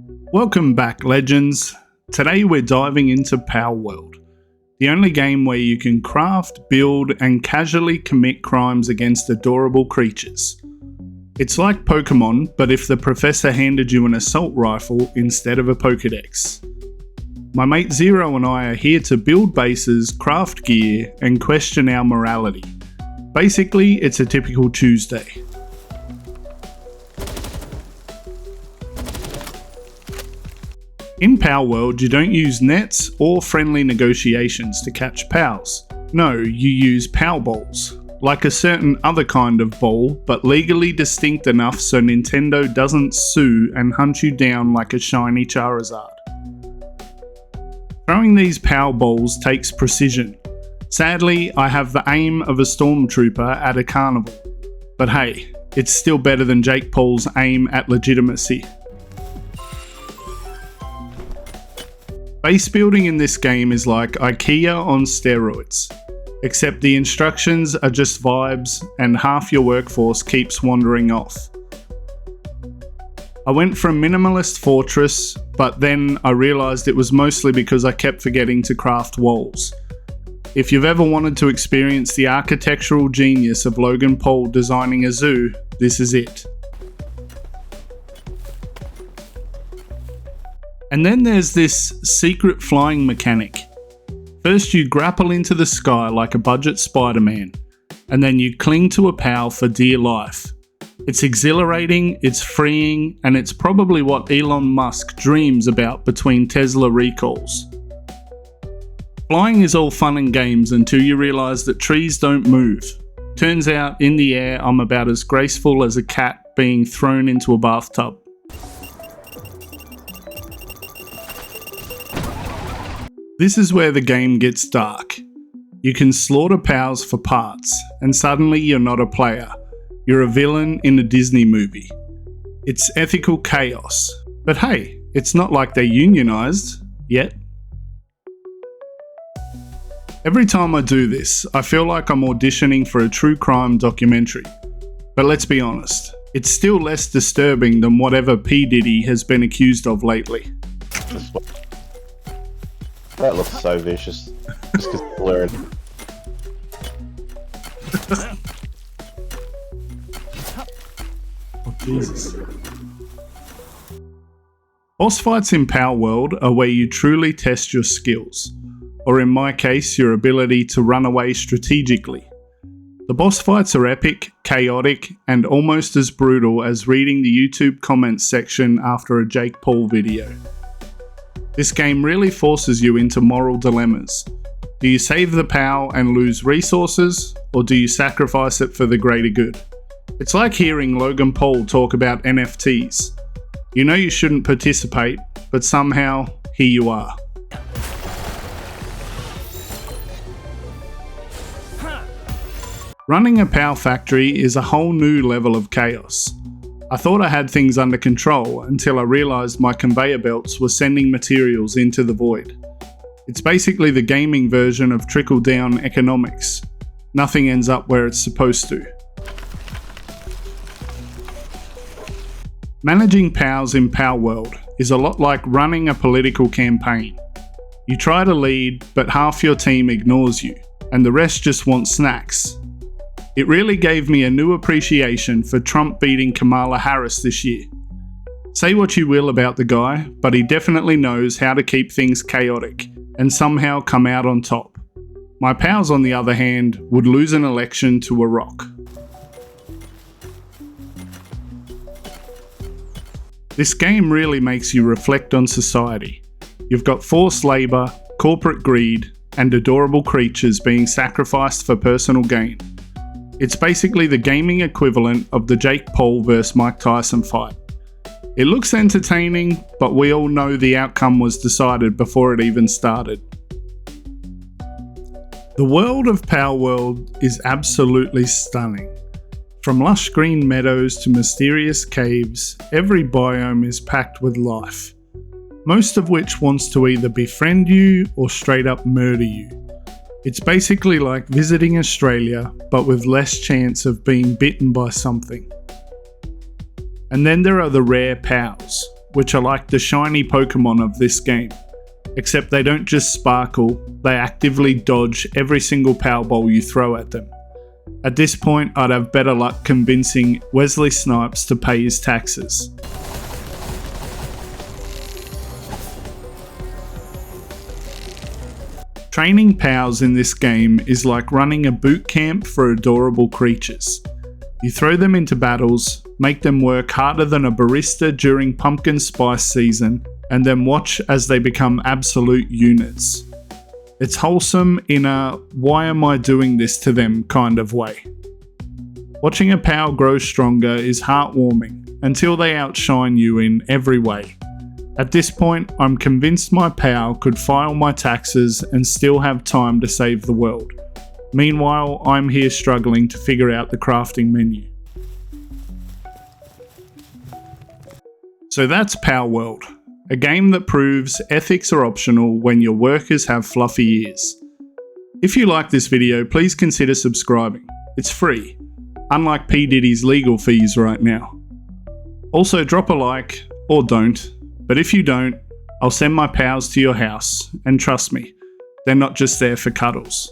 Welcome back, legends. Today we're diving into PalWorld, the only game where you can craft, build, and casually commit crimes against adorable creatures. It's like Pokemon, but if the professor handed you an assault rifle instead of a Pokédex. My mate Zero and I are here to build bases, craft gear, and question our morality. Basically, it's a typical Tuesday. In PalWorld, you don't use nets or friendly negotiations to catch pals. No, you use Pal Balls, like a certain other kind of ball, but legally distinct enough so Nintendo doesn't sue and hunt you down like a shiny Charizard. Throwing these Pal Balls takes precision. Sadly, I have the aim of a stormtrooper at a carnival. But hey, it's still better than Jake Paul's aim at legitimacy. Base building in this game is like IKEA on steroids, except the instructions are just vibes and half your workforce keeps wandering off. I went for a minimalist fortress, but then I realised it was mostly because I kept forgetting to craft walls. If you've ever wanted to experience the architectural genius of Logan Paul designing a zoo, this is it. And then there's this secret flying mechanic. First you grapple into the sky like a budget Spider-Man, and then you cling to a pal for dear life. It's exhilarating, it's freeing, and it's probably what Elon Musk dreams about between Tesla recalls. Flying is all fun and games until you realise that trees don't move. Turns out in the air I'm about as graceful as a cat being thrown into a bathtub. This is where the game gets dark. You can slaughter pals for parts, and suddenly you're not a player. You're a villain in a Disney movie. It's ethical chaos. But hey, it's not like they're unionised yet. Every time I do this, I feel like I'm auditioning for a true crime documentary. But let's be honest, it's still less disturbing than whatever P. Diddy has been accused of lately. That looks so vicious. Just because it's blurred. Oh, Jesus. Boss fights in PalWorld are where you truly test your skills, or in my case, your ability to run away strategically. The boss fights are epic, chaotic, and almost as brutal as reading the YouTube comments section after a Jake Paul video. This game really forces you into moral dilemmas. Do you save the PAL and lose resources, or do you sacrifice it for the greater good? It's like hearing Logan Paul talk about NFTs. You know you shouldn't participate, but somehow, here you are. Running a PAL factory is a whole new level of chaos. I thought I had things under control until I realised my conveyor belts were sending materials into the void. It's basically the gaming version of trickle-down economics. Nothing ends up where it's supposed to. Managing PALs in PalWorld is a lot like running a political campaign. You try to lead, but half your team ignores you, and the rest just want snacks. It really gave me a new appreciation for Trump beating Kamala Harris this year. Say what you will about the guy, but he definitely knows how to keep things chaotic and somehow come out on top. My pals, on the other hand, would lose an election to a rock. This game really makes you reflect on society. You've got forced labour, corporate greed, and adorable creatures being sacrificed for personal gain. It's basically the gaming equivalent of the Jake Paul vs Mike Tyson fight. It looks entertaining, but we all know the outcome was decided before it even started. The world of PalWorld is absolutely stunning. From lush green meadows to mysterious caves, every biome is packed with life, most of which wants to either befriend you or straight up murder you. It's basically like visiting Australia, but with less chance of being bitten by something. And then there are the rare pals, which are like the shiny Pokemon of this game. Except they don't just sparkle, they actively dodge every single Powerball you throw at them. At this point, I'd have better luck convincing Wesley Snipes to pay his taxes. Training POWs in this game is like running a boot camp for adorable creatures. You throw them into battles, make them work harder than a barista during pumpkin spice season, and then watch as they become absolute units. It's wholesome in a "why am I doing this to them" kind of way. Watching a POW grow stronger is heartwarming until they outshine you in every way. At this point, I'm convinced my POW could file my taxes and still have time to save the world. Meanwhile, I'm here struggling to figure out the crafting menu. So that's PalWorld, a game that proves ethics are optional when your workers have fluffy ears. If you like this video, please consider subscribing. It's free, unlike P. Diddy's legal fees right now. Also drop a like, or don't, but if you don't, I'll send my POWs to your house, and trust me, they're not just there for cuddles.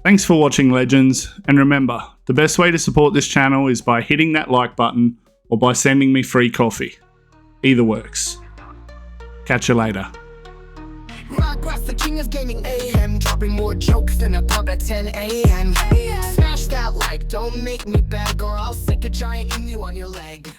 Thanks for watching, legends, and remember, the best way to support this channel is by hitting that like button or by sending me free coffee. Either works. Catch you later. Rugrat, the king of gaming AM, dropping more jokes than a pub at 10 AM. Smash that like, don't make me beg, or I'll stick a giant emu on your leg.